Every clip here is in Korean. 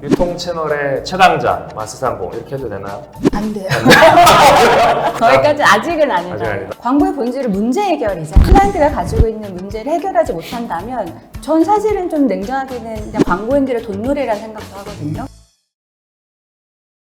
유통 채널의 최강자 마스상공 이렇게 해도 되나요? 안 돼요. 거기까지 아직은 아니다. 아직 아니다. 광고의 본질은 문제 해결이죠. 클라이언트가 가지고 있는 문제를 해결하지 못한다면 전 사실은 좀 냉정하게는 그냥 광고인들의 돈놀이라는 생각도 하거든요.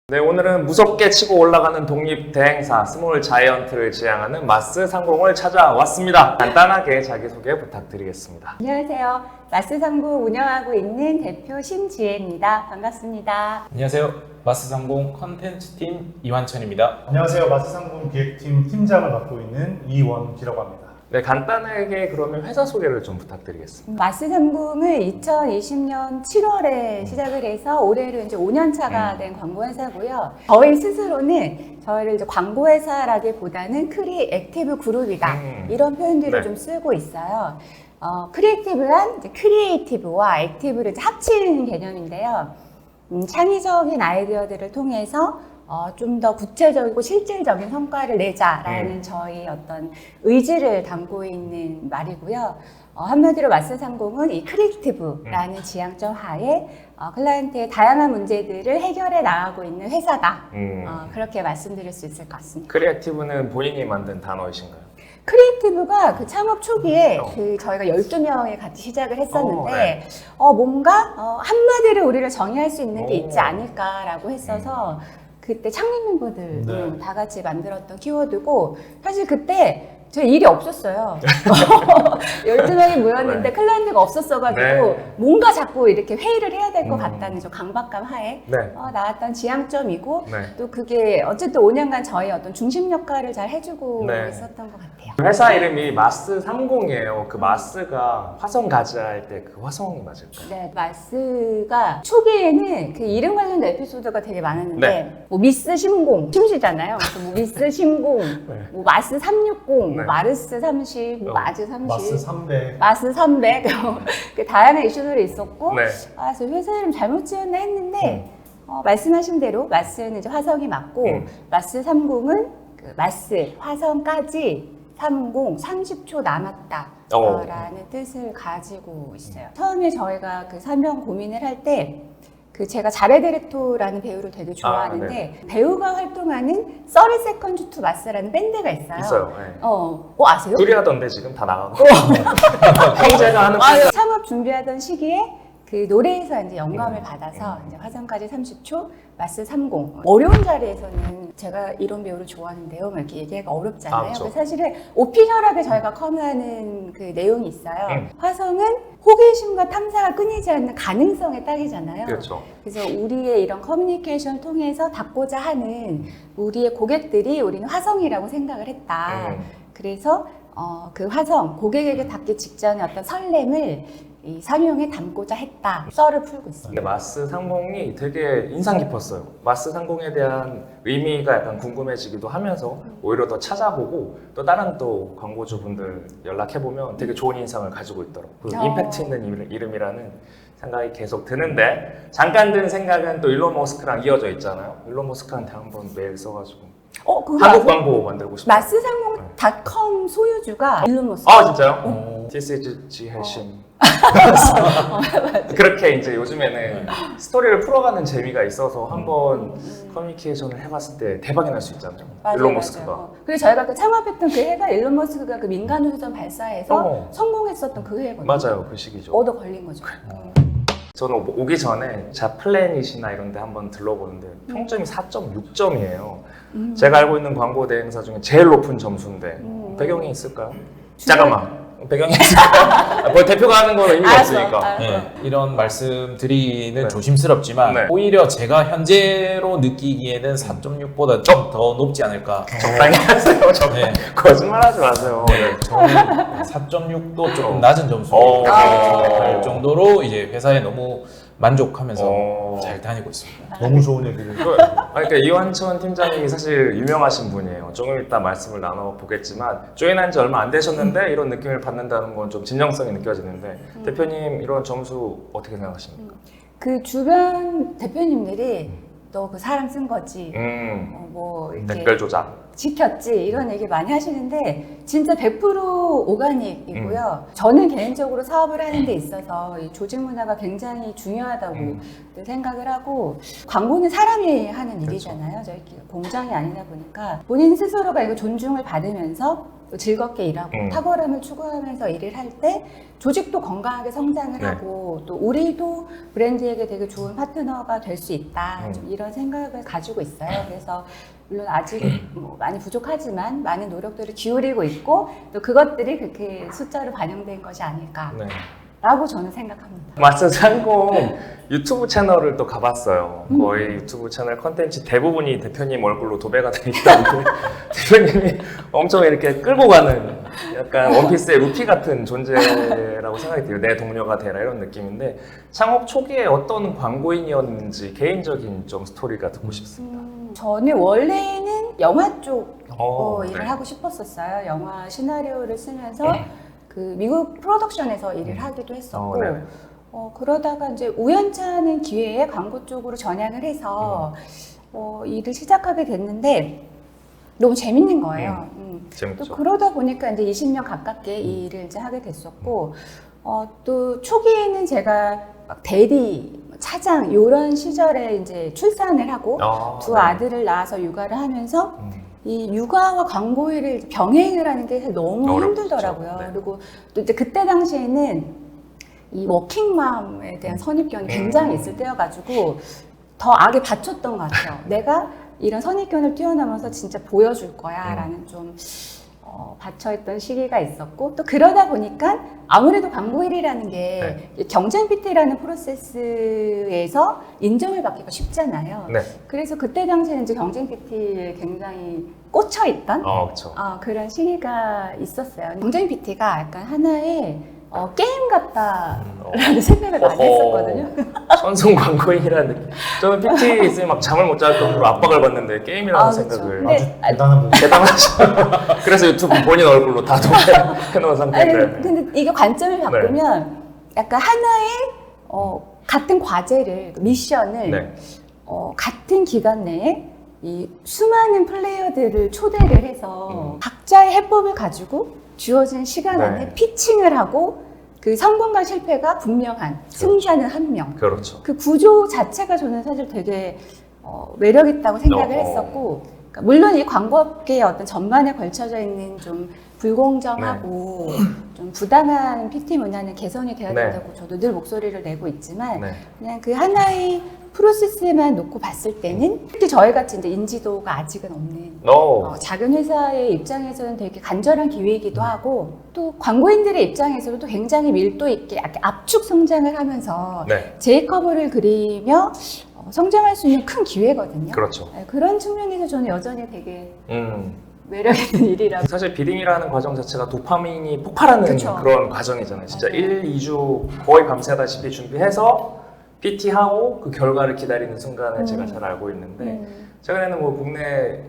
네, 오늘은 무섭게 치고 올라가는 독립 대행사 스몰 자이언트를 지향하는 마스상공을 찾아왔습니다. 간단하게 자기소개 부탁드리겠습니다. 안녕하세요. 마스상공 운영하고 있는 대표 신지혜입니다. 반갑습니다. 안녕하세요. 마스상공 컨텐츠팀 이완천입니다. 안녕하세요. 마스상공 기획팀 팀장을 맡고 있는 이원기라고 합니다. 네, 간단하게 그러면 회사 소개를 좀 부탁드리겠습니다. 마스상공은 2020년 7월에 시작을 해서 올해로 이제 5년 차가 된 광고회사고요. 저희 스스로는 저희를 이제 광고회사라기보다는 크리에이티브 그룹이다. 이런 표현들을 네. 좀 쓰고 있어요. 크리에이티브란 이제 크리에이티브와 액티브를 이제 합치는 개념인데요. 창의적인 아이디어들을 통해서 좀 더 구체적이고 실질적인 성과를 내자라는 저희 어떤 의지를 담고 있는 말이고요. 한마디로 마스상공은 이 크리에이티브라는 지향점 하에 클라이언트의 다양한 문제들을 해결해 나가고 있는 회사다. 그렇게 말씀드릴 수 있을 것 같습니다. 크리에이티브는 본인이 만든 단어이신가요? 크리에이티브가 그 창업 초기에 그 저희가 12명이 같이 시작을 했었는데 네. 뭔가 한마디로 우리를 정의할 수 있는 게 있지 않을까라고 했어서 그때 창립 멤버들 다 같이 만들었던 키워드고 사실 그때 저 일이 없었어요. 12명이 모였는데 네. 클라이언트가 없었어가지고 네. 뭔가 자꾸 이렇게 회의를 해야 될 것 같다는 저 강박감 하에 네. 나왔던 지향점이고 네. 또 그게 어쨌든 5년간 저희 어떤 중심 역할을 잘 해주고 네. 있었던 것 같아요. 회사 이름이 마스30이에요. 그 마스가 화성 가자 할 때 그 화성이 맞을까요? 네, 마스가 초기에는 그 이름 관련 에피소드가 되게 많았는데 네. 뭐 미스 심공, 심시잖아요. 그래서 뭐 미스 심공, 네. 뭐 마스 360, 네. 뭐 마르스 30, 뭐 마즈 30, 마스 300. 마스 300, 그 다양한 이슈들이 있었고 네. 그래서 회사 이름 잘못 지었나 했는데 말씀하신 대로 마스는 이제 화성이 맞고 마스 30은 그 마스, 화성까지 30, 30초 남았다 라는 뜻을 가지고 있어요. 처음에 저희가 그 사명 고민을 할 때 그 제가 자레드레토라는 배우를 되게 좋아하는데 배우가 활동하는 30 Seconds to Mass라는 밴드가 있어요. 있어요. 네. 아세요? 둘이 하던데 지금 다 나가고. 형제가 하는 창업 준비하던 시기에 그 노래에서 이제 영감을 받아서 이제 화성까지 30초, 마스 30. 어려운 자리에서는 제가 이런 배우를 좋아하는데요. 막 이렇게 얘기하기가 어렵잖아요. 그렇죠. 사실은 오피셜하게 저희가 커뮤니하는 그 내용이 있어요. 화성은 호기심과 탐사가 끊이지 않는 가능성의 땅이잖아요. 그렇죠. 그래서 우리의 이런 커뮤니케이션을 통해서 닿고자 하는 우리의 고객들이 우리는 화성이라고 생각을 했다. 그래서 그 화성, 고객에게 닿기 직전에 어떤 설렘을 이 사명에 담고자 했다. 썰을 풀고 있습니다. 근데 마스 상공이 되게 인상 깊었어요. 마스 상공에 대한 의미가 약간 궁금해지기도 하면서 오히려 더 찾아보고 또 다른 또 광고주분들 연락해보면 되게 좋은 인상을 가지고 있더라고요. 그 임팩트 있는 이름이라는 생각이 계속 드는데 잠깐 든 생각은 또 일론 머스크랑 이어져 있잖아요. 일론 머스크한테 한번 메일 써가지고 그거 한국 아세요? 광고 만들고 싶어요. 마스상공닷컴 소유주가 일론 머스크. 아 진짜요? This is 지혜심. 그렇게 이제 요즘에는 스토리를 풀어가는 재미가 있어서 한번 커뮤니케이션을 해봤을 때 대박이 날 수 있잖아요. 일론 머스크가. 그리고 저희가 그 창업했던 그 해가 일론 머스크가 그 민간 우주선 발사해서 성공했었던 그 해거든요. 맞아요, 그 시기죠. 얻어 걸린 거죠. 저는 오기 전에 자 플래닛이나 이런 데 한번 들러보는데 평점이 4.6점이에요. 제가 알고 있는 광고 대행사 중에 제일 높은 점수인데 배경이 있을까요? 잠깐만. 배경이 있을까요? 뭐 대표가 하는 건 의미가 없으니까. 네, 이런 말씀 드리는 네. 조심스럽지만 네. 오히려 제가 현재로 느끼기에는 4.6보다 좀 더 높지 않을까. 적당히 하세요. 네. 거짓말하지 마세요. 네. 저는 4.6도 조금 낮은 점수 어. 할 정도로 이제 회사에 너무 만족하면서 잘 다니고 있습니다. 너무 좋은 얘기를. 그러니까 이완천 팀장님이 사실 유명하신 분이에요. 조금 이따 말씀을 나눠보겠지만 조인한 지 얼마 안 되셨는데 이런 느낌을 받는다는 건 좀 진정성이 느껴지는데 대표님 이런 점수 어떻게 생각하십니까? 그 주변 대표님들이 너 그 사람 쓴 거지. 뭐 이렇게 댓글 조작. 지켰지 이런 얘기 많이 하시는데 진짜 100% 오가닉이고요. 저는 개인적으로 사업을 하는 데 있어서 이 조직 문화가 굉장히 중요하다고 생각을 하고 광고는 사람이 하는 일이잖아요. 저희 공장이 아니다 보니까 본인 스스로가 이거 존중을 받으면서 또 즐겁게 일하고 탁월함을 추구하면서 일을 할 때 조직도 건강하게 성장을 네. 하고 또 우리도 브랜드에게 되게 좋은 파트너가 될 수 있다. 좀 이런 생각을 가지고 있어요. 그래서 물론 아직 뭐 많이 부족하지만 많은 노력들을 기울이고 있고 또 그것들이 그렇게 숫자로 반영된 것이 아닐까 네. 라고 저는 생각합니다. 마스 상공 유튜브 채널을 또 가봤어요. 거의 유튜브 채널 컨텐츠 대부분이 대표님 얼굴로 도배가 돼 있다는데 대표님이 엄청 이렇게 끌고 가는 약간 원피스의 루피 같은 존재라고 생각이 들어요. 내 동료가 되라 이런 느낌인데 창업 초기에 어떤 광고인이었는지 개인적인 좀 스토리가 듣고 싶습니다. 저는 원래는 영화 쪽 일을 네. 하고 싶었었어요. 영화 시나리오를 쓰면서 그 미국 프로덕션에서 일을 하기도 했었고 네. 그러다가 이제 우연찮은 기회에 광고 쪽으로 전향을 해서 일을 시작하게 됐는데 너무 재밌는 거예요. 재밌죠. 또 그러다 보니까 이제 20년 가깝게 이 일을 이제 하게 됐었고 또 초기에는 제가 막 대리, 차장 이런 시절에 이제 출산을 하고 두 네. 아들을 낳아서 육아를 하면서 이 육아와 광고 일을 병행을 하는 게 사실 너무 어렵죠. 힘들더라고요. 네. 그리고 또 이제 그때 당시에는 이 워킹맘에 대한 선입견이 굉장히 있을 때여가지고 더 악에 받쳤던 것 같아요. 내가 이런 선입견을 뛰어넘어서 진짜 보여줄 거야 라는 좀 받쳐있던 시기가 있었고 또 그러다 보니까 아무래도 광고 일이라는 게 경쟁 PT라는 프로세스에서 인정을 받기가 쉽잖아요. 네. 그래서 그때 당시에는 이제 경쟁 PT에 굉장히 꽂혀있던 그렇죠. 그런 시기가 있었어요. 경쟁 PT가 약간 하나의 게임 같다라는 생각을 많이 했었거든요. 선순 광고인이라는 느낌. 저는 PT 있으면 막 잠을 못 잘 정도로 압박을 받는데 게임이라는 그렇죠. 생각을 근데 아주 대단한 분. 대단하죠. 그래서 유튜브 본인 얼굴로 다 도배해놓은 상태인데. 근데 이게 관점을 바꾸면 약간 하나의 같은 과제를 미션을 네. 같은 기간 내에 이 수많은 플레이어들을 초대를 해서 각자의 해법을 가지고 주어진 시간 네. 안에 피칭을 하고 그 성공과 실패가 분명한 승자는 한 명. 그렇죠. 그 구조 자체가 저는 사실 되게 매력 있다고 생각을 했었고 그러니까 물론 이 광고업계의 어떤 전반에 걸쳐져 있는 좀 불공정하고 좀 부당한 PT 문화는 개선이 돼야 된다고 저도 늘 목소리를 내고 있지만 그냥 그 하나의 프로세스만 놓고 봤을 때는 특히 저희 같이 이제 인지도가 아직은 없는 작은 회사의 입장에서는 되게 간절한 기회이기도 하고 또 광고인들의 입장에서도 또 굉장히 밀도 있게 압축 성장을 하면서 J커브를 그리며 성장할 수 있는 큰 기회거든요. 그렇죠. 그런 측면에서 저는 여전히 되게 매력 있는 일이라고. 사실 비딩이라는 과정 자체가 도파민이 폭발하는 그쵸. 그런 과정이잖아요. 진짜 1, 2주 거의 밤새다시피 준비해서 PT하고 그 결과를 기다리는 순간에 제가 잘 알고 있는데 최근에는 뭐 국내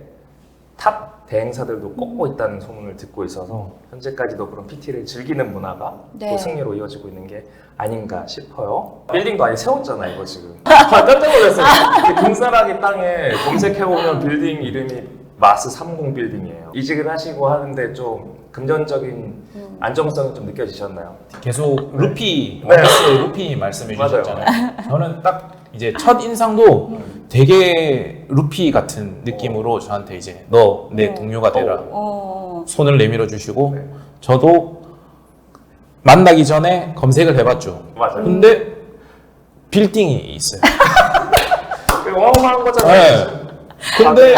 탑 대행사들도 꺾고 있다는 소문을 듣고 있어서 현재까지도 그런 PT를 즐기는 문화가 또 승리로 이어지고 있는 게 아닌가 싶어요. 빌딩도 아예 세웠잖아 이거 지금. 깜짝 놀랐어요. 금사라기 땅에 검색해보면 빌딩 이름이 마스 30 빌딩이에요. 이직을 하시고 하는데 좀 금전적인 안정성이 좀 느껴지셨나요? 계속 루피, 원피스의 루피 말씀해 주셨잖아요. 저는 딱 이제 첫 인상도 되게 루피 같은 느낌으로 저한테 이제 너 내 동료가 되라 손을 내밀어 주시고 저도 만나기 전에 검색을 해봤죠. 맞아요. 근데 빌딩이 있어요. 어마어마한 거잖아요. 근데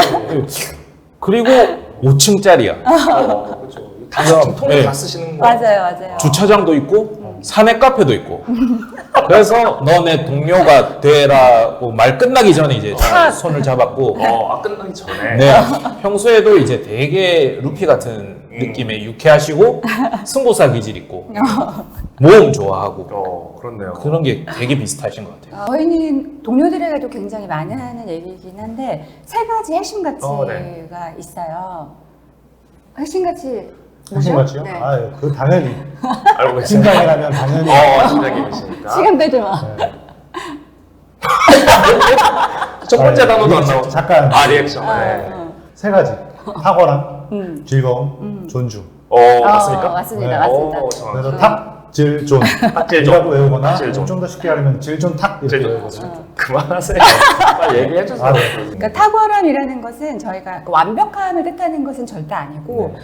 그리고 5층짜리야. 그렇죠. 다 통을 다 쓰시는 거. 맞아요. 주차장도 있고 산에 카페도 있고. 그래서 너 내 동료가 되라고 말 끝나기 전에 이제 손을 잡았고. 끝나기 전에. 네. 평소에도 이제 되게 루피 같은 느낌의 유쾌하시고 승부사 기질 있고 모험 좋아하고 그렇네요. 그런 게 되게 비슷하신 것 같아요. 저희는 동료들에게도 굉장히 많이 하는 얘기이긴 한데 세 가지 핵심 가치가 있어요. 핵심 가치 뭐죠? 핵심가치요? 네. 그 당연히 알고 계세요? 팀장이라면 당연히 팀장님이시니까. 시간 빼지 마. 첫 번째 단어도 안 나오고. 잠깐 리액션. 세 가지. 탁월함, 즐거움, 존중. 맞습니까? 맞습니다. 네. 맞습니다. 그래서 탁질존 탁질존. 이라고 외우거나 탁질존. 좀 더 쉽게 하려면 질존 탁 이렇게 질존. 외우거든요. 그만하세요. 빨리 얘기해주세요. 네. 그러니까 탁월함이라는 것은 저희가 그 완벽함을 뜻하는 것은 절대 아니고 네.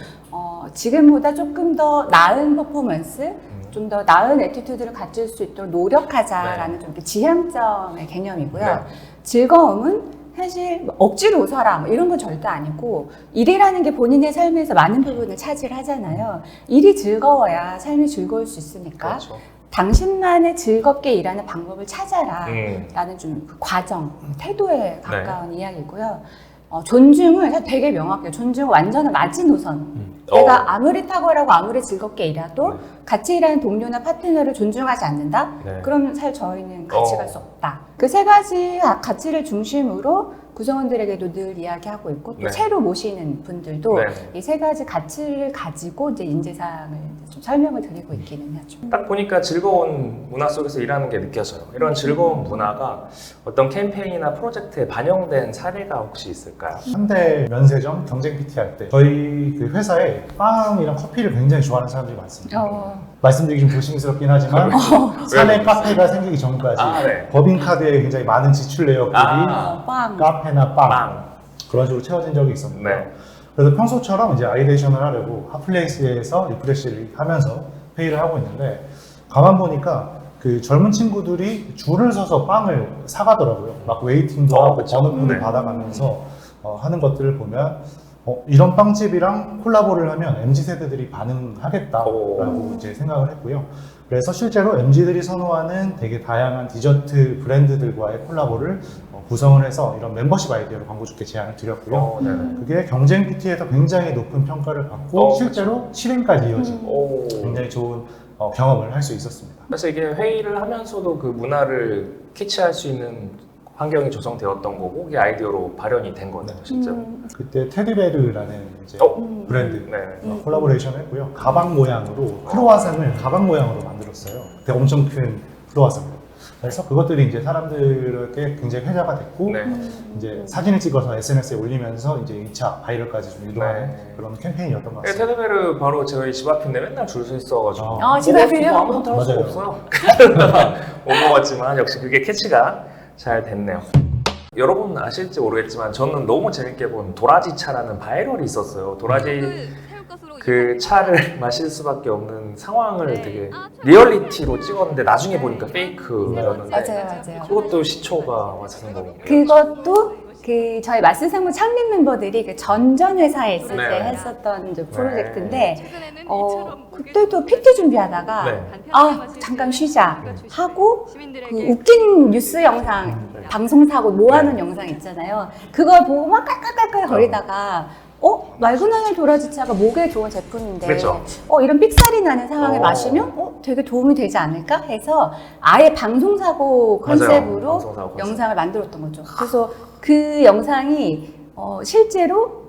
지금보다 조금 더 나은 퍼포먼스, 좀 더 나은 애티튜드를 갖출 수 있도록 노력하자라는 좀 이렇게 지향점의 개념이고요. 네. 즐거움은 사실 뭐 억지로 웃어라 뭐 이런 건 절대 아니고 일이라는 게 본인의 삶에서 많은 부분을 차지하잖아요. 일이 즐거워야 삶이 즐거울 수 있으니까 그렇죠. 당신만의 즐겁게 일하는 방법을 찾아라 라는 좀 그 과정, 태도에 가까운 네. 이야기고요. 존중은 사실 되게 명확해요. 존중은 완전한 마지노선. 내가 아무리 탁월하고 아무리 즐겁게 일해도 네. 같이 일하는 동료나 파트너를 존중하지 않는다? 네. 그러면 사실 저희는 같이 갈 수 없다. 그 세 가지 가치를 중심으로 구성원들에게도 늘 이야기하고 있고 또 네. 새로 모시는 분들도 네. 이 세 가지 가치를 가지고 이제 인재상을 좀 설명을 드리고 있기는 하죠. 딱 보니까 즐거운 문화 속에서 일하는 게 느껴져요. 이런 즐거운 문화가 어떤 캠페인이나 프로젝트에 반영된 사례가 혹시 있을까요? 현대 면세점 경쟁 PT 할 때 저희 그 회사에 빵이랑 커피를 굉장히 좋아하는 사람들이 많습니다. 말씀드리기 좀 조심스럽긴 하지만 사내 카페가 생기기 전까지 네. 법인카드에 굉장히 많은 지출 내역들이 빵. 카페나 빵 그런 식으로 채워진 적이 있었는데 네. 그래서 평소처럼 이제 아이데이션을 하려고 핫플레이스에서 리프레시를 하면서 회의를 하고 있는데 가만 보니까 그 젊은 친구들이 줄을 서서 빵을 사가더라고요. 막 웨이팅도 하고 그쵸. 번호표를 네. 받아가면서 하는 것들을 보면 이런 빵집이랑 콜라보를 하면 MZ세대들이 반응하겠다라고 이제 생각을 했고요. 그래서 실제로 MZ들이 선호하는 되게 다양한 디저트 브랜드들과의 콜라보를 구성을 해서 이런 멤버십 아이디어를 광고주께 제안을 드렸고요. 네네. 그게 경쟁 PT에서 굉장히 높은 평가를 받고 실제로 실행까지 이어진 굉장히 좋은 경험을 할 수 있었습니다. 그래서 이게 회의를 하면서도 그 문화를 캐치할 수 있는 환경이 조성되었던 거고 그게 아이디어로 발현이 된 거네요, 실제로. 그때 테디베르라는 이제 브랜드 네. 콜라보레이션을 했고요. 가방 모양으로 크로와상을 가방 모양으로 만들었어요. 그때 엄청 큰 크로와상으로. 그래서 그것들이 이제 사람들에게 굉장히 회자가 됐고 네. 이제 사진을 찍어서 SNS에 올리면서 이제 2차 바이럴까지 좀 유도하는 네. 그런 캠페인이었던 것 네, 같습니다. 테드베르 바로 저희 집 앞인데 맨날 줄 서 있어가지고 집 앞이요? 뭐 아무것도 할 수가 맞아요. 없어요. 못 먹었지만 역시 그게 캐치가 잘 됐네요. 여러분 아실지 모르겠지만 저는 너무 재밌게 본 도라지 차라는 바이럴이 있었어요. 도라지 그 차를 마실 수밖에 없는 상황을 되게 리얼리티로 찍었는데 나중에 보니까 페이크였는데 맞아요. 그것도 시초가 맞는 거고. 그것도 그 저희 마스상무 창립 멤버들이 그 전전 회사에 있을 네. 때 했었던 이제 프로젝트인데 최근에는 그때도 PT 준비하다가 네. 잠깐 쉬자 하고 그 시민들에게 웃긴 뉴스 영상 방송사고 모아놓은 영상 있잖아요. 그걸 보고 막 깔깔깔깔 거리다가 맑은 하늘 도라지차가 목에 좋은 제품인데 그렇죠. 이런 삑사리 나는 상황에 마시면 되게 도움이 되지 않을까 해서 아예 방송사고 컨셉으로 방송사고 컨셉. 영상을 만들었던 거죠. 그래서 그 영상이 실제로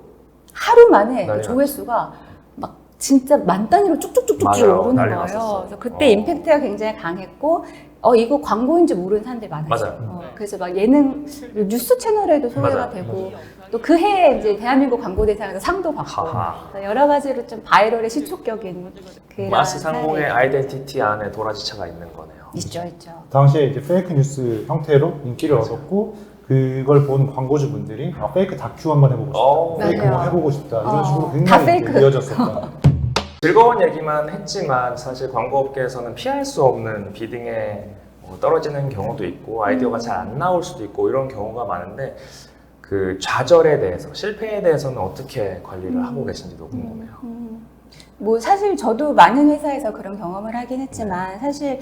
하루 만에 난리 그 조회수가 막 진짜 만 단위로 쭉쭉쭉쭉 맞아요. 오르는 난리 거예요. 났었어. 그래서 그때 임팩트가 굉장히 강했고 이거 광고인지 모르는 사람들이 많았어요. 맞아요. 그래서 막 예능 뉴스 채널에도 소개가 맞아요. 되고 또 그 해에 이제 대한민국 광고대상에서 상도 받고 하하. 그래서 여러 가지로 좀 바이럴의 시초격인 그런 마스 상공의 사례. 아이덴티티 안에 도라지차가 있는 거네요. 있죠. 당시에 이제 페이크 뉴스 형태로 인기를 얻었고 그걸 본 광고주분들이 페이크 다큐 한번 해보고 싶다, 페이크 뭐 맞아요. 해보고 싶다 이런 식으로 다 굉장히 페이크. 이어졌었던 즐거운 얘기만 했지만 사실 광고업계에서는 피할 수 없는 비딩에 떨어지는 경우도 있고 아이디어가 잘 안 나올 수도 있고 이런 경우가 많은데 그 좌절에 대해서 실패에 대해서는 어떻게 관리를 하고 계신지도 궁금해요. 뭐 사실 저도 많은 회사에서 그런 경험을 하긴 했지만 사실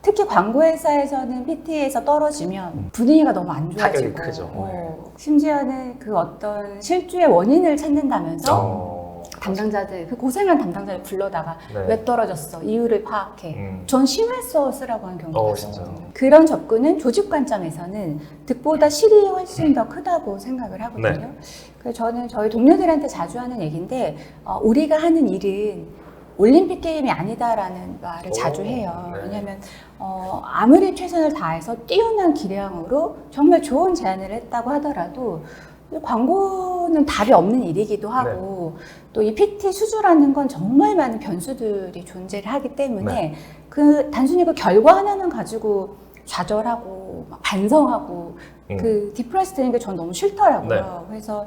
특히 광고 회사에서는 PT에서 떨어지면 분위기가 너무 안 좋아지고 타격이 크죠. 심지어는 그 어떤 실주의 원인을 찾는다면서 담당자들, 그 고생한 담당자를 불러다가 네. 왜 떨어졌어? 이유를 파악해. 전 심할서 쓰라고 하는 경우가 진짜. 있어요. 그런 접근은 조직 관점에서는 득보다 실이 훨씬 더 크다고 생각을 하거든요. 네. 그래서 저는 저희 동료들한테 자주 하는 얘기인데 우리가 하는 일은 올림픽 게임이 아니다라는 말을 자주 해요. 네. 왜냐하면 아무리 최선을 다해서 뛰어난 기량으로 정말 좋은 제안을 했다고 하더라도 광고는 답이 없는 일이기도 하고 또 이 PT 수주라는 건 정말 많은 변수들이 존재를 하기 때문에 그 단순히 그 결과 하나만 가지고 좌절하고 막 반성하고 그 디프레스 되는 게 전 너무 싫더라고요. 그래서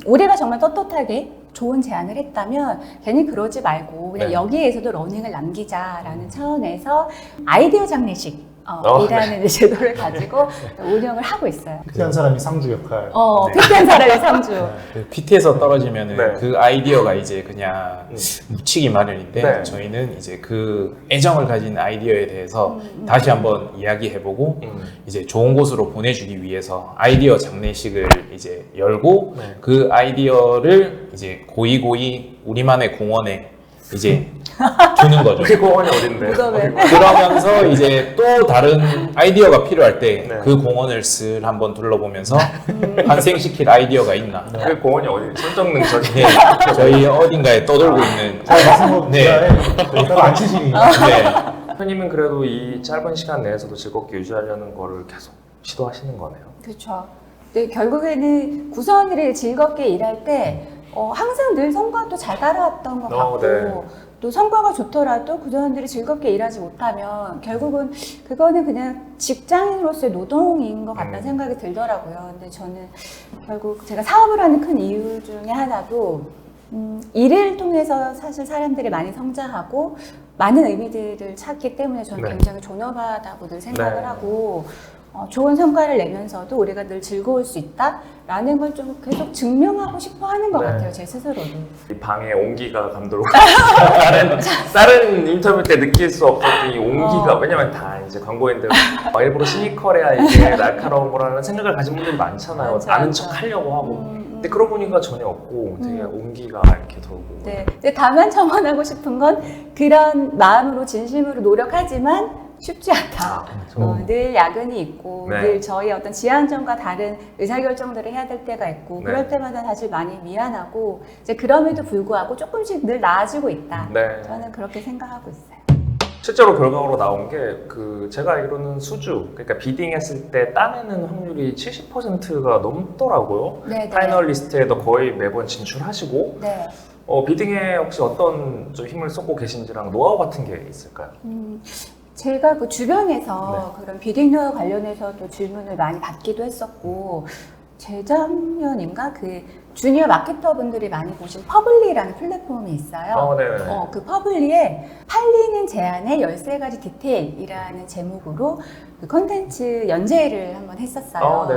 올해가 정말 떻떳하게 좋은 제안을 했다면 괜히 그러지 말고 그냥 여기에서도 러닝을 남기자라는 차원에서 아이디어 장례식 이라는 제도를 가지고 운영을 하고 있어요. PT한 사람이 상주 역할. PT한 사람의 상주. 그 PT에서 떨어지면은 네. 그 아이디어가 이제 그냥 묻히기 마련인데 네. 저희는 이제 그 애정을 가진 아이디어에 대해서 다시 한번 이야기해보고 이제 좋은 곳으로 보내주기 위해서 아이디어 장례식을 이제 열고 그 아이디어를 이제 고이고이 우리만의 공원에 이제 주는 거죠. 그 공원이 어딘데? 그러면서 이제 또 다른 아이디어가 필요할 때 네. 그 공원을 슬 한번 둘러보면서 환생시킬 아이디어가 있나. 그 공원이 어디? 손정능선이. 네, 저희 어딘가에 떠돌고 있는. 잘 말씀 네. 따로 안 치시니까. 네. 대표님은 그래도 이 짧은 시간 내에서도 즐겁게 유지하려는 거를 계속 시도하시는 거네요. 그렇죠. 근데 결국에는 구성원들이 즐겁게 일할 때 항상 늘 성과도 잘 따라왔던 것 같고 네. 또 성과가 좋더라도 구성원들이 즐겁게 일하지 못하면 결국은 그거는 그냥 직장인으로서의 노동인 것 같다는 생각이 들더라고요. 근데 저는 결국 제가 사업을 하는 큰 이유 중에 하나도 일을 통해서 사실 사람들이 많이 성장하고 많은 의미들을 찾기 때문에 저는 굉장히 존엄하다고 늘 생각을 하고 좋은 성과를 내면서도 우리가 늘 즐거울 수 있다라는 걸 좀 계속 증명하고 싶어 하는 것 같아요, 제 스스로도. 이 방의 온기가 감도록 다른 인터뷰 때 느낄 수 없었던 이 온기가 왜냐면 다 이제 광고인들 일부러 시니컬해야 이게 날카로운 거라는 생각을 가진 분들이 많잖아요. 아는 척 하려고 하고. 근데 그러고 보니까 전혀 없고 되게 온기가 이렇게 돌고. 네. 근데 다만 첨언하고 싶은 건 그런 마음으로 진심으로 노력하지만 쉽지 않다. 늘 야근이 있고 늘 저희 어떤 지향점과 다른 의사결정들을 해야 될 때가 있고 그럴 때마다 사실 많이 미안하고 이제 그럼에도 불구하고 조금씩 늘 나아지고 있다. 저는 그렇게 생각하고 있어요. 실제로 결과로 나온 게 그 제가 알기로는 수주 그러니까 비딩했을 때 따내는 확률이 70%가 넘더라고요. 파이널리스트에도 거의 매번 진출하시고 비딩에 혹시 어떤 좀 힘을 쏟고 계신지랑 노하우 같은 게 있을까요? 제가 그 주변에서 그런 비딩 노하우 관련해서도 질문을 많이 받기도 했었고 재작년인가 그 주니어 마케터 분들이 많이 보신 퍼블리라는 플랫폼이 있어요. 그 퍼블리에 팔리는 제안의 13가지 디테일이라는 제목으로 그 콘텐츠 연재를 한번 했었어요.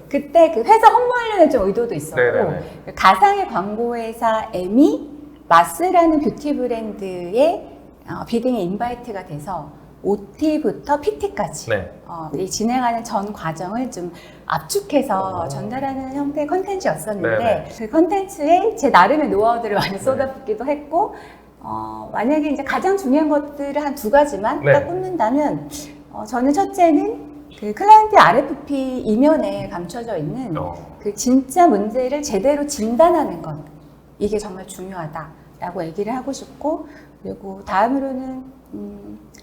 그때 그 회사 홍보하려는 좀 의도도 있었고 그 가상의 광고회사 에미 마스라는 뷰티 브랜드의 비딩에 인바이트가 돼서 OT부터 PT까지 이 진행하는 전 과정을 좀 압축해서 전달하는 형태의 컨텐츠였었는데 그 컨텐츠에 제 나름의 노하우들을 많이 쏟아붓기도 했고 만약에 이제 가장 중요한 것들을 한 2가지만 딱 꼽는다면 저는 첫째는 그 클라이언트 RFP 이면에 감춰져 있는 그 진짜 문제를 제대로 진단하는 것 이게 정말 중요하다라고 얘기를 하고 싶고 그리고 다음으로는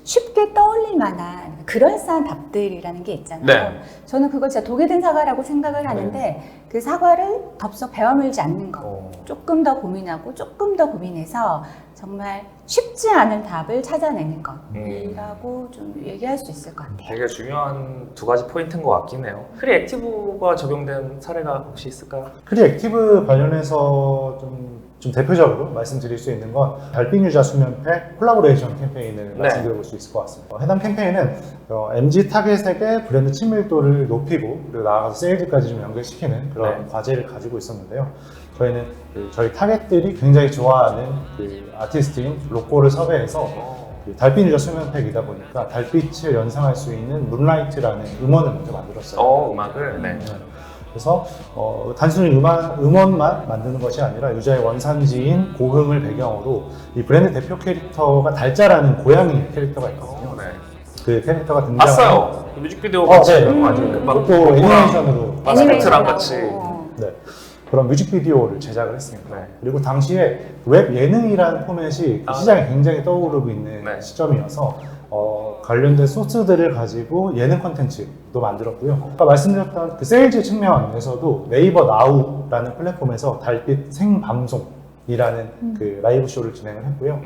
쉽게 떠올릴 만한 그럴싸한 답들이라는 게 있잖아요. 저는 그걸 진짜 독이 든 사과라고 생각을 하는데 그 사과를 덥석 베어물지 않는 것 조금 더 고민하고 조금 더 고민해서 정말 쉽지 않은 답을 찾아내는 것이라고 좀 얘기할 수 있을 것 같아요. 되게 중요한 2가지 포인트인 것 같긴 해요. 크리액티브가 적용된 사례가 혹시 있을까요? 크리액티브 관련해서 좀 대표적으로 말씀드릴 수 있는 건 달빛 유자 수면팩 콜라보레이션 캠페인을 말씀드려볼 수 있을 것 같습니다. 해당 캠페인은 MZ 타겟에게 브랜드 친밀도를 높이고 그리고 나아가서 세일즈까지 좀 연결시키는 그런 과제를 가지고 있었는데요. 저희는 저희 타겟들이 굉장히 좋아하는 그 아티스트인 로꼬를 섭외해서 달빛 유자 수면팩이다 보니까 달빛을 연상할 수 있는 문라이트라는 음원을 먼저 만들었어요. 음악을? 그래서 단순히 음원만 만드는 것이 아니라 유자의 원산지인 고흥을 배경으로 이 브랜드 대표 캐릭터가 달자라는 고양이 캐릭터가 있거든요. 그 캐릭터가 등장하는 봤어요. 그 뮤직비디오 같이 또 애니메이션으로 마스크트랑 같이 그런 뮤직비디오를 제작을 했습니다. 그리고 당시에 웹 예능이라는 포맷이 시장에 굉장히 떠오르고 있는 시점이어서 관련된 소스들을 가지고 예능 콘텐츠도 만들었고요. 아까 말씀드렸던 그 세일즈 측면에서도 네이버 나우라는 플랫폼에서 달빛 생방송이라는 그 라이브 쇼를 진행을 했고요.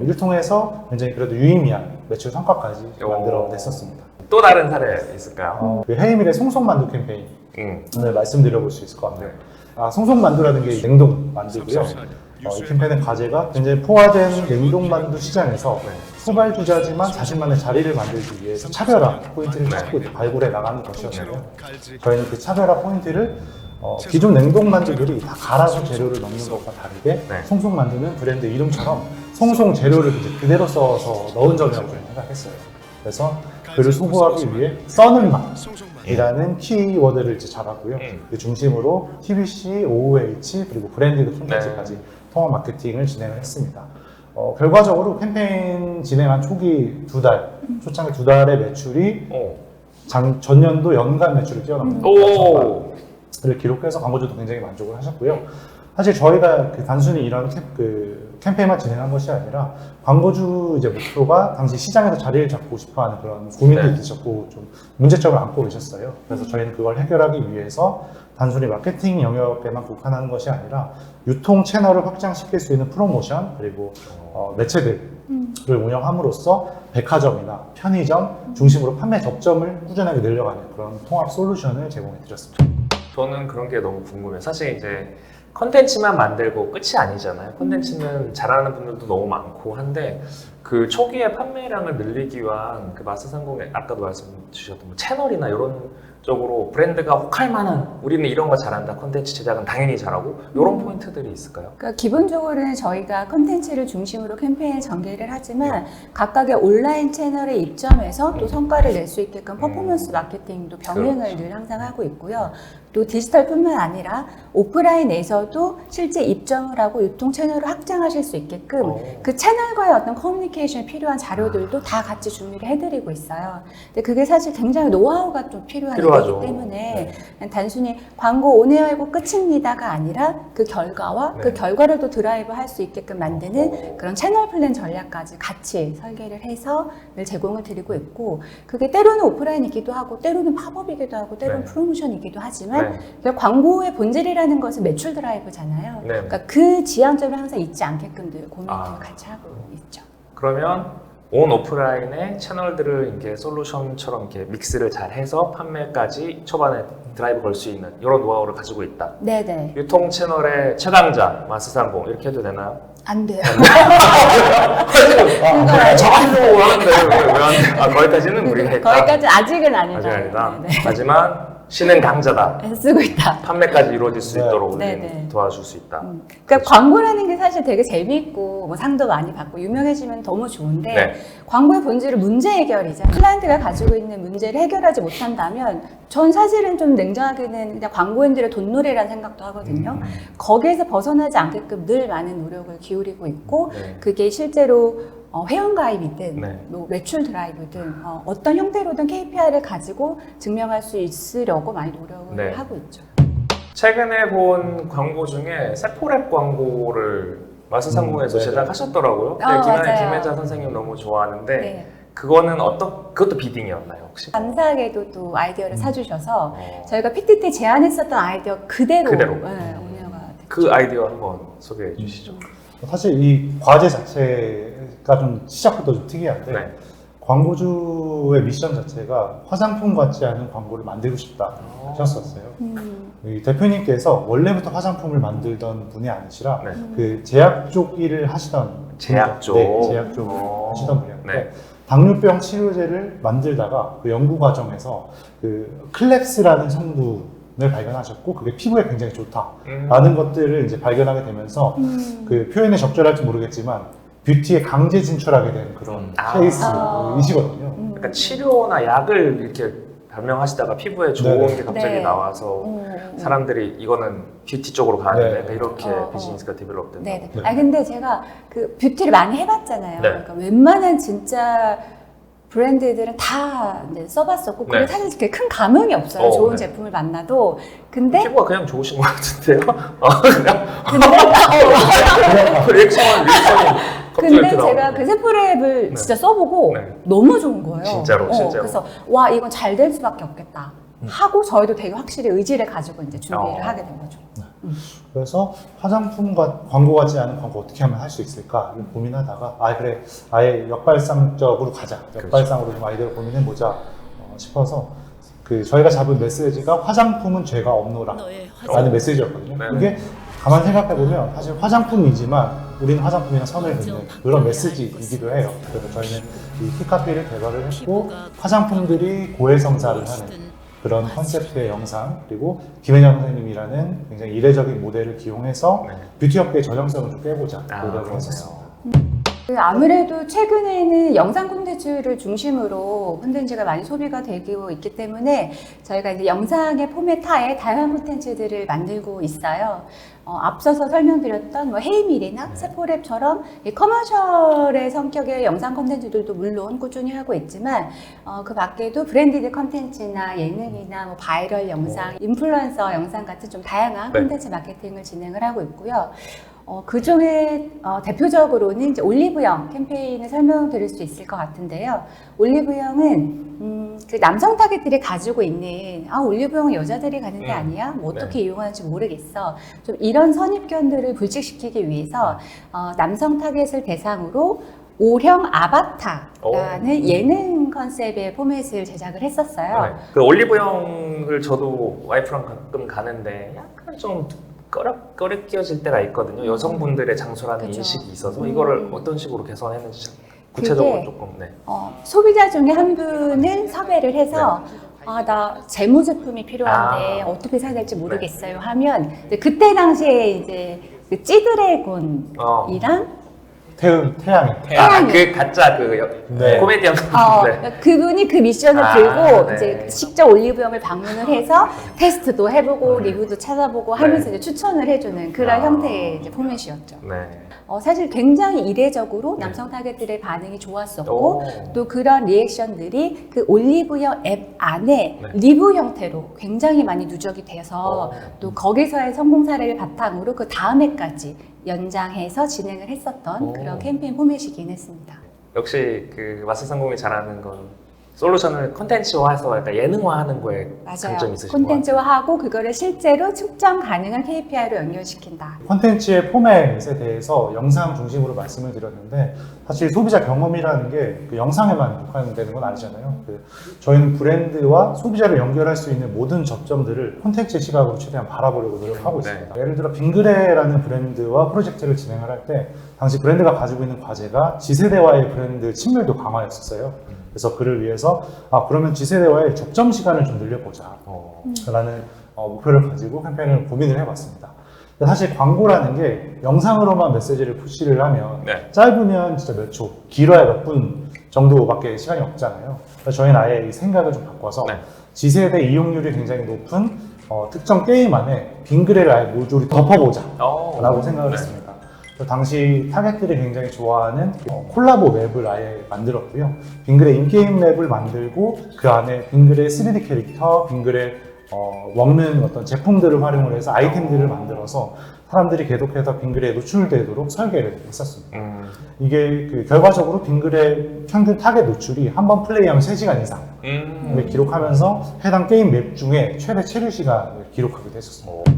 이를 통해서 굉장히 그래도 유의미한 매출 성과까지 만들어냈었습니다. 또 다른 사례 있을까요? 그 해이밀의 송송만두 캠페인을 말씀드려볼 수 있을 것 같네요. 네. 송송만두라는 게 냉동 만두고요. 이 캠페인의 과제가 굉장히 포화된 냉동만두 시장에서 소발주자지만 자신만의 자리를 만들기 위해서 차별화 포인트를 찾고 발굴해 나가는 것이었어요. 저희는 그 차별화 포인트를 기존 냉동만두들이 다 갈아서 재료를 넣는 것과 다르게 송송만두는 브랜드 이름처럼 송송 재료를 이제 그대로 써서 넣은 점이라고 저희는 생각했어요. 그래서 그를 소구하기 위해 써는 맛이라는 키워드를 이제 잡았고요. 그 중심으로 TBC, OOH 그리고 브랜디드 콘텐츠까지 통합 마케팅을 진행을 했습니다. 결과적으로 캠페인 진행한 초기 2달, 초창기 2달의 매출이 전년도 연간 매출을 뛰어넘는 를 기록해서 광고주도 굉장히 만족을 하셨고요. 사실 저희가 단순히 이런 캠페인만 진행한 것이 아니라 광고주 이제 목표가 당시 시장에서 자리를 잡고 싶어하는 그런 고민들이 있었고 좀 문제점을 안고 계셨어요. 그래서 저희는 그걸 해결하기 위해서 단순히 마케팅 영역에만 국한하는 것이 아니라 유통 채널을 확장시킬 수 있는 프로모션 그리고 매체들을 운영함으로써 백화점이나 편의점 중심으로 판매 접점을 꾸준하게 늘려가는 그런 통합 솔루션을 제공해 드렸습니다. 저는 그런 게 너무 궁금해요. 사실 이제 컨텐츠만 만들고 끝이 아니잖아요. 컨텐츠는 잘하는 분들도 너무 많고 한데 그 초기에 판매량을 늘리기 위한 그 마스상공의 아까도 말씀 주셨던 뭐 채널이나 이런 쪽으로 브랜드가 혹할 만한 우리는 이런 거 잘한다. 컨텐츠 제작은 당연히 잘하고 이런 포인트들이 있을까요? 그러니까 기본적으로는 저희가 컨텐츠를 중심으로 캠페인을 전개를 하지만 각각의 온라인 채널에 입점해서 또 성과를 낼 수 있게끔 퍼포먼스 마케팅도 병행을 늘 항상 하고 있고요. 또 디지털뿐만 아니라 오프라인에서도 실제 입점을 하고 유통 채널을 확장하실 수 있게끔 그 채널과의 어떤 커뮤니케이션에 필요한 자료들도 다 같이 준비를 해드리고 있어요. 근데 그게 사실 굉장히 노하우가 좀 필요하기 때문에 단순히 광고 온에어이고 끝입니다가 아니라 그 결과와 그 결과를 또 드라이브 할 수 있게끔 만드는 그런 채널 플랜 전략까지 같이 설계를 해서 늘 제공을 드리고 있고 그게 때로는 오프라인이기도 하고 때로는 팝업이기도 하고 때로는 프로모션이기도 하지만 광고의 본질이라는 것은 매출 드라이브잖아요. 그러니까 그 지향점을 항상 잊지 않게끔 늘 고민을 같이 하고 있죠. 그러면 온 오프라인의 채널들을 이렇게 솔루션처럼 이렇게 믹스를 잘 해서 판매까지 초반에 드라이브 걸 수 있는 이런 노하우를 가지고 있다. 네네. 유통 채널의 최강자 마스상공 이렇게 해도 되나요? 안 돼요. 저하려고 하는데 왜 안 돼? 거기까지는 우리가 했다. 거기까지 아직은 아니다. 아직 아니다. 네네. 하지만 신은 강자다. 쓰고 있다. 판매까지 이루어질 수 있도록 네네. 도와줄 수 있다. 그러니까 광고라는 게 사실 되게 재미있고 뭐 상도 많이 받고 유명해지면 너무 좋은데 광고의 본질은 문제 해결이잖아요. 클라이언트가 가지고 있는 문제를 해결하지 못한다면 전 사실은 좀 냉정하게는 그냥 광고인들의 돈놀이라는 생각도 하거든요. 거기에서 벗어나지 않게끔 늘 많은 노력을 기울이고 있고 그게 실제로 회원가입이든 뭐 매출 드라이브든 어떤 형태로든 KPI를 가지고 증명할 수 있으려고 많이 노력을 하고 있죠. 최근에 본 광고 중에 세포랩 광고를 마스상공에서 제작하셨더라고요. 김혜자 선생님 너무 좋아하는데 그거는 그것도 비딩이었나요 혹시? 감사하게도 또 아이디어를 사주셔서 저희가 PT 때 제안했었던 아이디어 그대로. 운영가 그 아이디어 한번 소개해 주시죠. 사실 이 과제 자체가 좀 시작부터 좀 특이한데 광고주의 미션 자체가 화장품 같지 않은 광고를 만들고 싶다 하셨었어요. 이 대표님께서 원래부터 화장품을 만들던 분이 아니시라 그 제약 쪽 일을 하시던 제약 쪽 제약 쪽 하시던 분이었는데 당뇨병 치료제를 만들다가 그 연구 과정에서 그 클랩스라는 성분을 발견하셨고 그게 피부에 굉장히 좋다라는 것들을 이제 발견하게 되면서 그 표현에 적절할지 모르겠지만 뷰티에 강제 진출하게 된 그런 케이스이시거든요. 그러니까 치료나 약을 이렇게 발명하시다가 피부에 좋은 게 갑자기 나와서 사람들이 이거는 뷰티 쪽으로 가야 된다 이렇게 비즈니스가 디벨롭 된다. 근데 제가 그 뷰티를 많이 해봤잖아요. 그러니까 웬만한 진짜 브랜드들은 다 이제 써봤었고 그리고 사실 그렇게 큰 감흥이 없어요. 좋은 제품을 만나도. 근데 피부가 그냥 좋으신 것 같은데요? 그냥 리액션이 근데 제가 그 샘플앱을 네. 진짜 써보고 네. 너무 좋은 거예요. 진짜로. 그래서 와 이건 잘 될 수밖에 없겠다 하고 저희도 되게 확실히 의지를 가지고 이제 준비를 하게 된 거죠. 그래서 화장품과 광고 같지 않은 광고 어떻게 하면 할 수 있을까 고민하다가 그래 아예 역발상적으로 가자. 역발상으로 좀 아이디어를 고민해보자 싶어서 저희가 잡은 메시지가 화장품은 죄가 없노라 라는 메시지였거든요. 네. 이게 가만 생각해보면 사실 화장품이지만 우리는 화장품이랑 선을 긋는 그런 메시지이기도 해요. 그래서 저희는 이 키카피를 개발을 했고 화장품들이 고해성사를 하는 그런 컨셉트의 영상 그리고 김혜정 선생님이라는 굉장히 이례적인 모델을 기용해서 네. 뷰티업계의 전형성을 좀 깨보자 노력을 그렇네요. 했었습니다. 아무래도 최근에는 영상 콘텐츠를 중심으로 콘텐츠가 많이 소비가 되고 있기 때문에 저희가 이제 영상의 포맷 하에 다양한 콘텐츠들을 만들고 있어요. 앞서서 설명드렸던 뭐 헤이밀이나 세포랩처럼 이 커머셜의 성격의 영상 콘텐츠들도 물론 꾸준히 하고 있지만 그 밖에도 브랜디드 콘텐츠나 예능이나 뭐 바이럴 영상, 인플루언서 영상 같은 좀 다양한 네. 콘텐츠 마케팅을 진행을 하고 있고요. 그 중에 대표적으로는 이제 올리브영 캠페인을 설명드릴 수 있을 것 같은데요. 올리브영은 그 남성 타겟들이 가지고 있는 올리브영은 여자들이 가는 데 아니야? 뭐 어떻게 이용하는지 모르겠어. 좀 이런 선입견들을 불식시키기 위해서 남성 타겟을 대상으로 O형 아바타라는 예능 컨셉의 포맷을 제작을 했었어요. 네. 그 올리브영을 저도 와이프랑 가끔 가는데 약간 좀 꺼리끼어질 때가 있거든요. 여성분들의 장소라는 그쵸. 인식이 있어서 이거를 어떤 식으로 개선했는지 구체적으로 그게 조금 소비자 중에 한 분을 섭외를 해서 나 재무 제품이 필요한데 어떻게 사야 될지 모르겠어요 하면 이제 그때 당시에 이제 그 찌드래곤이랑 태양이 그 가짜 네. 코미디언 그분이 그 미션을 들고 네. 이제 직접 올리브영을 방문을 해서 테스트도 해보고 리뷰도 찾아보고 하면서 이제 추천을 해주는 그런 형태의 이제 포맷이었죠. 네. 사실 굉장히 이례적으로 남성 타겟들의 반응이 좋았었고 또 그런 리액션들이 그 올리브영 앱 안에 리뷰 형태로 굉장히 많이 누적이 돼서 또 거기서의 성공 사례를 바탕으로 그 다음 해까지 연장해서 진행을 했었던 그런 캠페인 포맷이긴 했습니다. 역시 그 마스상공이 잘하는 건 솔루션을 콘텐츠화해서 약간 예능화하는 거에 강점이 있으신 것 같아요. 콘텐츠화하고 그거를 실제로 측정 가능한 KPI로 연결시킨다. 콘텐츠의 포맷에 대해서 영상 중심으로 말씀을 드렸는데 사실 소비자 경험이라는 게 그 영상에만 국한되는 건 아니잖아요. 저희는 브랜드와 소비자를 연결할 수 있는 모든 접점들을 콘텐츠의 시각으로 최대한 바라보려고 노력하고 있습니다. 예를 들어 빙그레라는 브랜드와 프로젝트를 진행을 할 때 당시 브랜드가 가지고 있는 과제가 G세대와의 브랜드 친밀도 강화였었어요. 그래서 그를 위해서 그러면 G세대와의 접점 시간을 좀 늘려보자 라는 목표를 가지고 캠페인을 고민을 해봤습니다. 사실 광고라는 게 영상으로만 메시지를 푸시를 하면 짧으면 진짜 몇 초, 길어야 몇 분 정도밖에 시간이 없잖아요. 그래서 저희는 아예 이 생각을 좀 바꿔서 G세대 이용률이 굉장히 높은 특정 게임 안에 빙그레를 아예 모조리 덮어보자 라고 생각을 했습니다. 당시 타겟들이 굉장히 좋아하는 콜라보 맵을 아예 만들었고요. 빙그레 인게임 맵을 만들고 그 안에 빙그레 3D 캐릭터, 빙그레 먹는 어떤 제품들을 활용을 해서 아이템들을 만들어서 사람들이 계속해서 빙그레에 노출되도록 설계를 했었습니다. 이게 결과적으로 빙그레 평균 타겟 노출이 한 번 플레이하면 3시간 이상을 기록하면서 해당 게임 맵 중에 최대 체류 시간을 기록하기도 했었습니다.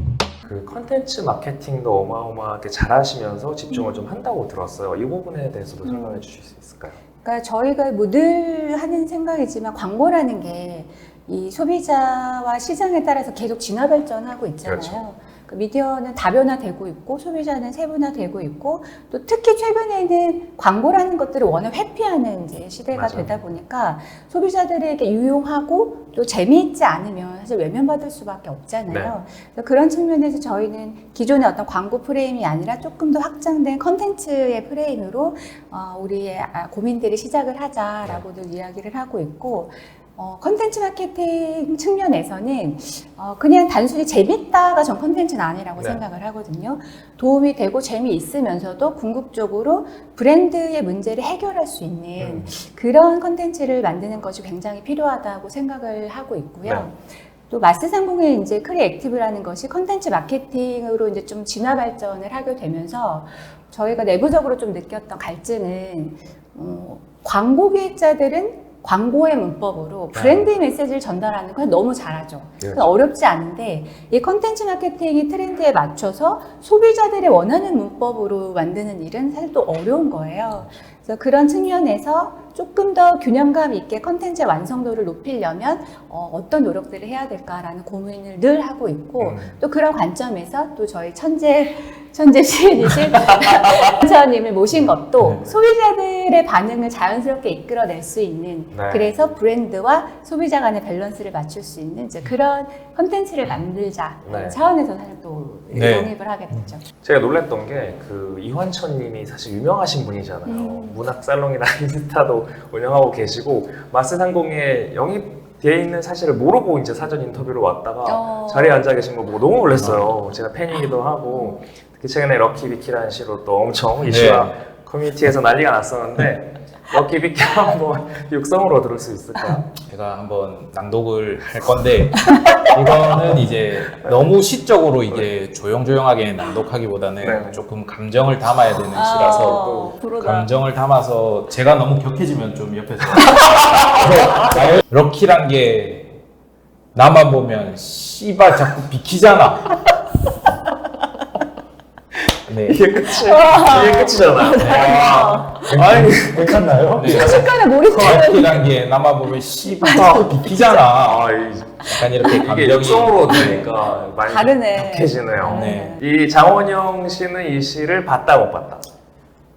그 컨텐츠 마케팅도 어마어마하게 잘하시면서 집중을 좀 한다고 들었어요. 이 부분에 대해서도 설명해 주실 수 있을까요? 그러니까 저희가 뭐 늘 하는 생각이지만 광고라는 게 이 소비자와 시장에 따라서 계속 진화 발전하고 있잖아요. 그렇죠. 그 미디어는 다변화되고 있고 소비자는 세분화되고 있고 또 특히 최근에는 광고라는 것들을 워낙 회피하는 이제 시대가 되다 보니까 소비자들에게 유용하고 또 재미있지 않으면 사실 외면받을 수밖에 없잖아요. 그래서 그런 측면에서 저희는 기존의 어떤 광고 프레임이 아니라 조금 더 확장된 컨텐츠의 프레임으로 우리의 고민들이 시작을 하자라고 늘 이야기를 하고 있고 컨텐츠 마케팅 측면에서는 그냥 단순히 재밌다가 전 컨텐츠는 아니라고 생각을 하거든요. 도움이 되고 재미있으면서도 궁극적으로 브랜드의 문제를 해결할 수 있는 그런 컨텐츠를 만드는 것이 굉장히 필요하다고 생각을 하고 있고요. 또 마스상공의 이제 크리에이티브라는 것이 컨텐츠 마케팅으로 이제 좀 진화 발전을 하게 되면서 저희가 내부적으로 좀 느꼈던 갈증은 광고 기획자들은 광고의 문법으로 브랜드의 메시지를 전달하는 걸 너무 잘하죠. 그래서 어렵지 않은데 이 컨텐츠 마케팅이 트렌드에 맞춰서 소비자들이 원하는 문법으로 만드는 일은 사실 또 어려운 거예요. 그래서 그런 측면에서 조금 더 균형감 있게 컨텐츠의 완성도를 높이려면 어떤 노력들을 해야 될까라는 고민을 늘 하고 있고 또 그런 관점에서 또 저희 천재 시인이신 천사님을 모신 것도 소비자들의 반응을 자연스럽게 이끌어낼 수 있는 그래서 브랜드와 소비자 간의 밸런스를 맞출 수 있는 이제 그런 컨텐츠를 만들자라는 차원에서 사실 또 영입을 하게 됐죠. 제가 놀랐던 게 그 이환천님이 사실 유명하신 분이잖아요. 문학 살롱이나 인스타도 운영하고 계시고 마스상공에 영입되어 있는 사실을 모르고 이제 사전 인터뷰로 왔다가 자리에 앉아 계신 거 보고 너무 놀랐어요. 제가 팬이기도 하고 특히 최근에 럭키비키라는 시로 또 엄청 이슈와 커뮤니티에서 난리가 났었는데 럭키비키 한번 육성으로 들을 수 있을까요? 제가 한번 낭독을 할 건데 이거는 이제 너무 시적으로 이게 조용조용하게 낭독하기보다는 조금 감정을 담아야 되는 시라서 감정을 담아서 제가 너무 격해지면 좀 옆에서 럭키란 게 나만 보면 씨발 자꾸 비키잖아. 네. 이게 끝이잖아. 아니, 괜찮나요? 네. 순간에 몰입해. 럭키란 게 나만 보면 씨발 자꾸 비키잖아. 약간 이렇게 이게 감정이 육성으로 되니까 많이 다르네. 격해지네요. 네. 이 장원영 씨는 이 시를 봤다 못 봤다?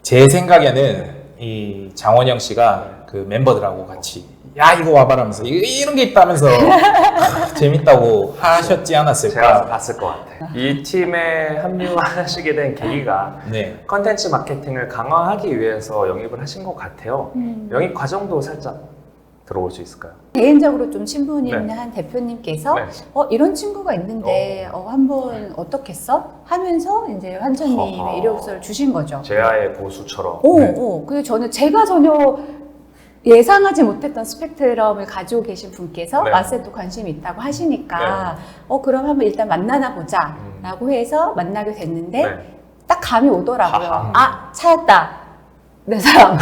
제 생각에는 이 장원영 씨가 그 멤버들하고 같이 야 이거 와봐라 하면서 이런 게 있다면서 재밌다고 하셨지 않았을까. 제가 봤을 것 같아요. 이 팀에 합류하시게 된 계기가 네. 컨텐츠 마케팅을 강화하기 위해서 영입을 하신 것 같아요. 영입 과정도 살짝 들어볼 수 있을까요? 개인적으로 좀 친분 있는 한 대표님께서 이런 친구가 있는데 한번 어떻겠어? 하면서 이제 환천님의 이력서를 주신 거죠. 제아의 고수처럼. 그래서 저는 제가 전혀 예상하지 못했던 스펙트럼을 가지고 계신 분께서 마스에도 관심이 있다고 하시니까 그럼 한번 일단 만나나 보자 라고 해서 만나게 됐는데 딱 감이 오더라고요. 찾았다 내 사람.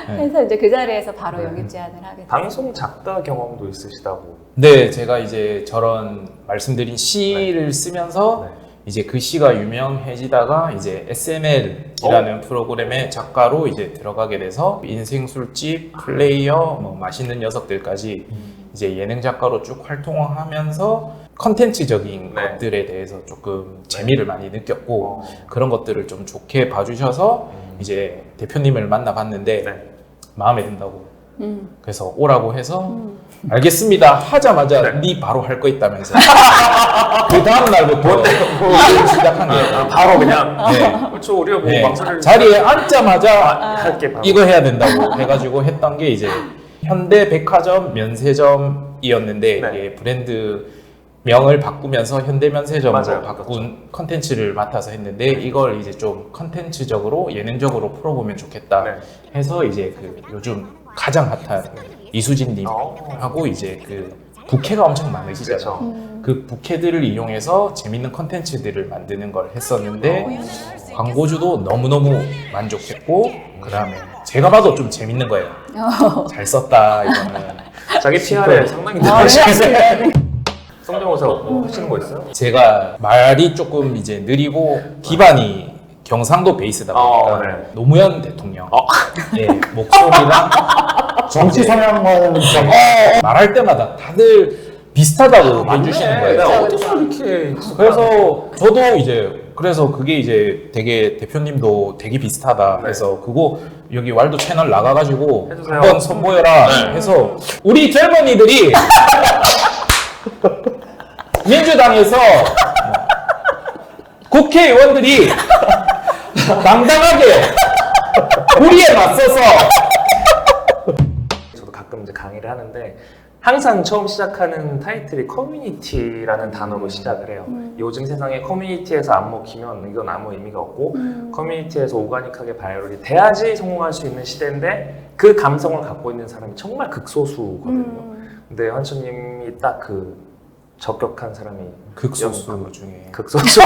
그래서 이제 그 자리에서 바로 영입 제안을 하게 됐어요. 방송 작가 경험도 있으시다고. 네, 제가 이제 저런 말씀드린 시를 쓰면서 이제 그 시가 유명해지다가 이제 SNL이라는 프로그램의 작가로 이제 들어가게 돼서 인생 술집, 플레이어, 뭐 맛있는 녀석들까지 이제 예능 작가로 쭉 활동하면서 컨텐츠적인 것들에 대해서 조금 재미를 많이 느꼈고 그런 것들을 좀 좋게 봐주셔서 이제 대표님을 만나봤는데 마음에 든다고 그래서 오라고 해서 알겠습니다 하자마자 네 바로 할 거 있다면서 그 다음 날부터 시작한 게 바로 그냥 그렇죠. 우리가 뭐 망설일 자리에 앉자마자 할게 바로. 이거 해야 된다고 해가지고 했던 게 이제 현대백화점 면세점이었는데 이게 브랜드 명을 바꾸면서 현대면세점으로 바꾼 컨텐츠를 맡아서 했는데 이걸 이제 좀 컨텐츠적으로 예능적으로 풀어보면 좋겠다 해서 이제 그 요즘 가장 핫한 이수진님하고 이제 그 부캐가 엄청 많으시잖아요. 그 부캐들을 이용해서 재밌는 컨텐츠들을 만드는 걸 했었는데 광고주도 너무너무 만족했고 그 다음에 제가 봐도 좀 재밌는 거예요. 잘 썼다 이거는. 자기 PR에 상당히 들어가시겠어요. 성대모사 뭐 하시는 거 있어요? 제가 말이 조금 이제 느리고 기반이 경상도 베이스다 보니까 노무현 대통령 목소리랑 정치 성향과는 좀 말할 때마다 다들 비슷하다고 해주시는 거예요. 어떻게 이렇게 그래서 저도 이제 그래서 그게 이제 되게 대표님도 되게 비슷하다 그래서 그거 여기 왈도 채널 나가가지고 해주세요. 한번 선보여라 해서 우리 젊은이들이 민주당에서 국회의원들이 당당하게 우리에 맞서서 저도 가끔 이제 강의를 하는데 항상 처음 시작하는 타이틀이 커뮤니티라는 단어로 시작을 해요. 요즘 세상에 커뮤니티에서 안 먹히면 이건 아무 의미가 없고 커뮤니티에서 오가닉하게 바이럴이 돼야지 성공할 수 있는 시대인데 그 감성을 갖고 있는 사람이 정말 극소수거든요. 근데 환초님이 딱 그 적격한 사람이 극소수 중에 극소수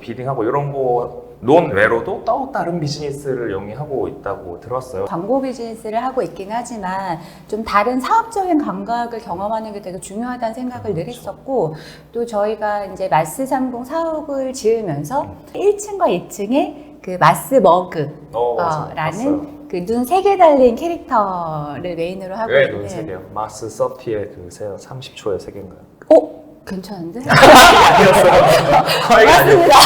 비딩하고 이런 거 논외로도 또 다른 비즈니스를 영위하고 있다고 들었어요. 광고 비즈니스를 하고 있긴 하지만 좀 다른 사업적인 감각을 경험하는 게 되게 중요하다는 생각을 늘 했었고, 또 저희가 이제 마스 30 사옥을 지으면서 1층과 2층에 그 마스 머그 맞아요. 라는 그 눈 3개 달린 캐릭터를 메인으로 하고 왜 있는. 눈 3개요? 마스 30의 그 30초의 3개인가요? 괜찮은데? 맞습니다.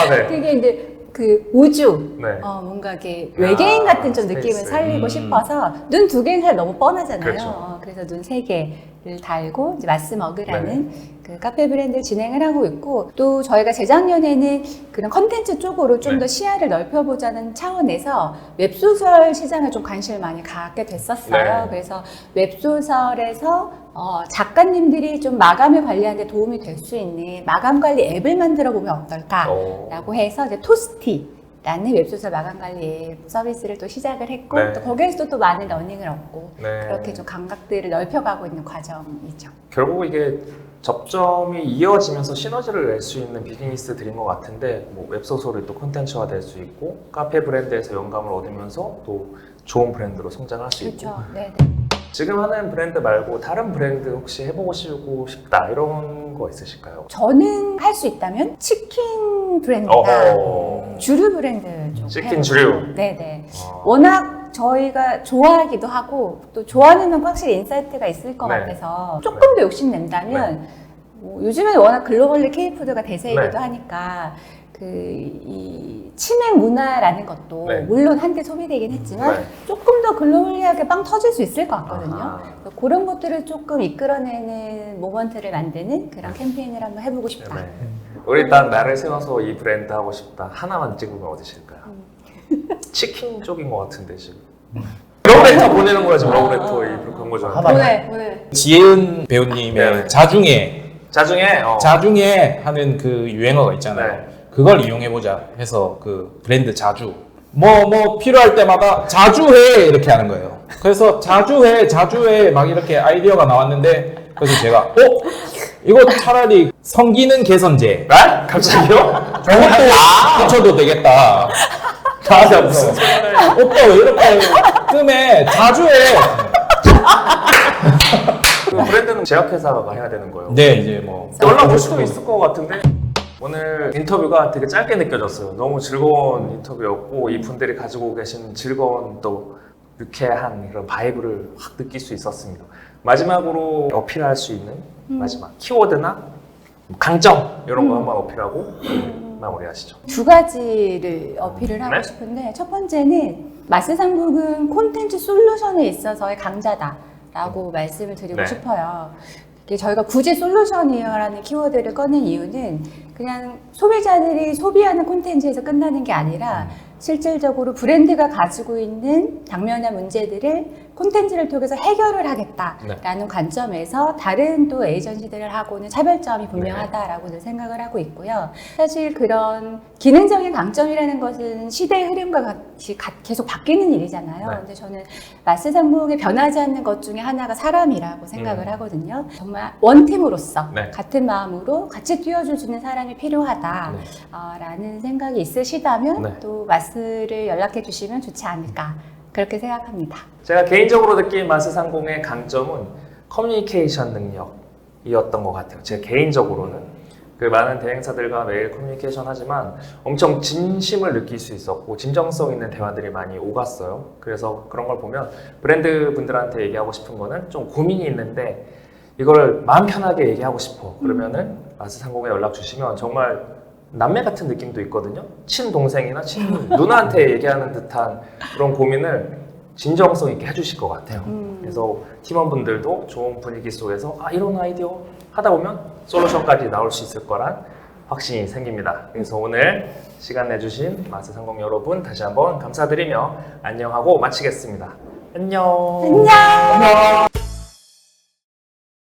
네. 그게 이제 그 우주, 네. 뭔가 이렇게 외계인 같은 좀 느낌을 스페이스. 살리고 싶어서 눈 2개는 사실 너무 뻔하잖아요. 그렇죠. 그래서 눈 3개를 달고 이제 마스머그라는 그 카페 브랜드를 진행을 하고 있고, 또 저희가 재작년에는 그런 컨텐츠 쪽으로 좀 더 시야를 넓혀보자는 차원에서 웹소설 시장에 좀 관심을 많이 갖게 됐었어요. 네. 그래서 웹소설에서 작가님들이 좀 마감을 관리하는 데 도움이 될 수 있는 마감 관리 앱을 만들어 보면 어떨까라고 해서 이제 토스티라는 웹소설 마감 관리 앱 서비스를 또 시작을 했고, 네. 또 거기에서도 또 많은 러닝을 얻고 네. 그렇게 좀 감각들을 넓혀가고 있는 과정이죠. 결국 이게 접점이 이어지면서 시너지를 낼 수 있는 비즈니스들인 것 같은데, 뭐 웹소설이 또 콘텐츠화 될 수 있고, 카페 브랜드에서 영감을 얻으면서 또 좋은 브랜드로 성장할 수 있고. 그렇죠. 네. 지금 하는 브랜드 말고 다른 브랜드 혹시 해보고 싶다 이런 거 있으실까요? 저는 할 수 있다면 치킨 브랜드나 주류 브랜드 좀 치킨 해보고 주류. 싶어요. 네네. 워낙 저희가 좋아하기도 하고 또 좋아하는 만큼 확실히 인사이트가 있을 것 네. 같아서 조금 더 욕심낸다면 뭐 요즘에는 워낙 글로벌리 K푸드가 대세이기도 네. 하니까 이 치맥 문화라는 것도 네. 물론 한때 소비되긴 했지만 네. 조금 더 글로벌리하게 빵 터질 수 있을 것 같거든요. 아하. 그래서 그런 것들을 조금 이끌어내는 모먼트를 만드는 그런 캠페인을 한번 해보고 싶다. 네. 우리 일단 나를 세워서 이 브랜드 하고 싶다 하나만 찍으면 어디실까요? 치킨 쪽인 것 같은데 지금 러브레터 보내는 거야 지금. 러브레터 이 광고죠. 하나. 보내. 지혜은 배우님의 네. 자중에 자중에 하는 그 유행어가 있잖아요. 네. 그걸 이용해보자 해서 그 브랜드 자주 뭐 필요할 때마다 자주 해 이렇게 하는 거예요. 그래서 자주 해 막 이렇게 아이디어가 나왔는데, 그래서 제가 이거 차라리 성기능 개선제 아? 갑자기요? 저것도 붙여도 되겠다. 맞아 무슨 오빠 왜 이렇게 뜸해? 자주 해. 그 브랜드는 제약회사가 해야 되는 거예요. 네, 이제 뭐 연락 올 수도 있을 것 같은데 오늘 인터뷰가 되게 짧게 느껴졌어요. 너무 즐거운 인터뷰였고 이분들이 가지고 계신 즐거운 또 유쾌한 이런 바이브를 확 느낄 수 있었습니다. 마지막으로 어필할 수 있는 마지막 키워드나 강점 이런 거 한번 어필하고 마무리하시죠. 두 가지를 어필을 하고 네? 싶은데, 첫 번째는 마스상국은 콘텐츠 솔루션에 있어서의 강자다라고 말씀을 드리고 네. 싶어요. 이게 저희가 굳이 솔루션이라는 키워드를 꺼낸 이유는 그냥 소비자들이 소비하는 콘텐츠에서 끝나는 게 아니라 실질적으로 브랜드가 가지고 있는 당면한 문제들을 콘텐츠를 통해서 해결을 하겠다라는 관점에서 다른 또 에이전시들하고는 차별점이 분명하다라고 늘 생각을 하고 있고요. 사실 그런 기능적인 강점이라는 것은 시대의 흐름과 같이 계속 바뀌는 일이잖아요. 네. 근데 저는 마스상국에 변하지 않는 것 중에 하나가 사람이라고 생각을 하거든요. 정말 원팀으로서 네. 같은 마음으로 같이 뛰어줄 수 있는 사람이 필요하다라는 생각이 있으시다면 네. 또 마스를 연락해 주시면 좋지 않을까 그렇게 생각합니다. 제가 개인적으로 느낀 마스상공의 강점은 커뮤니케이션 능력이었던 것 같아요. 제 개인적으로는 그 많은 대행사들과 매일 커뮤니케이션 하지만 엄청 진심을 느낄 수 있었고 진정성 있는 대화들이 많이 오갔어요. 그래서 그런 걸 보면 브랜드 분들한테 얘기하고 싶은 거는 좀 고민이 있는데 이걸 마음 편하게 얘기하고 싶어. 그러면은 마스상공에 연락 주시면 정말 남매 같은 느낌도 있거든요. 친동생이나 친누나한테 얘기하는 듯한 그런 고민을 진정성 있게 해주실 것 같아요. 그래서 팀원분들도 좋은 분위기 속에서 이런 아이디어 하다 보면 솔루션까지 나올 수 있을 거란 확신이 생깁니다. 그래서 오늘 시간 내주신 마스상공 여러분 다시 한번 감사드리며 안녕하고 마치겠습니다. 안녕. 안녕.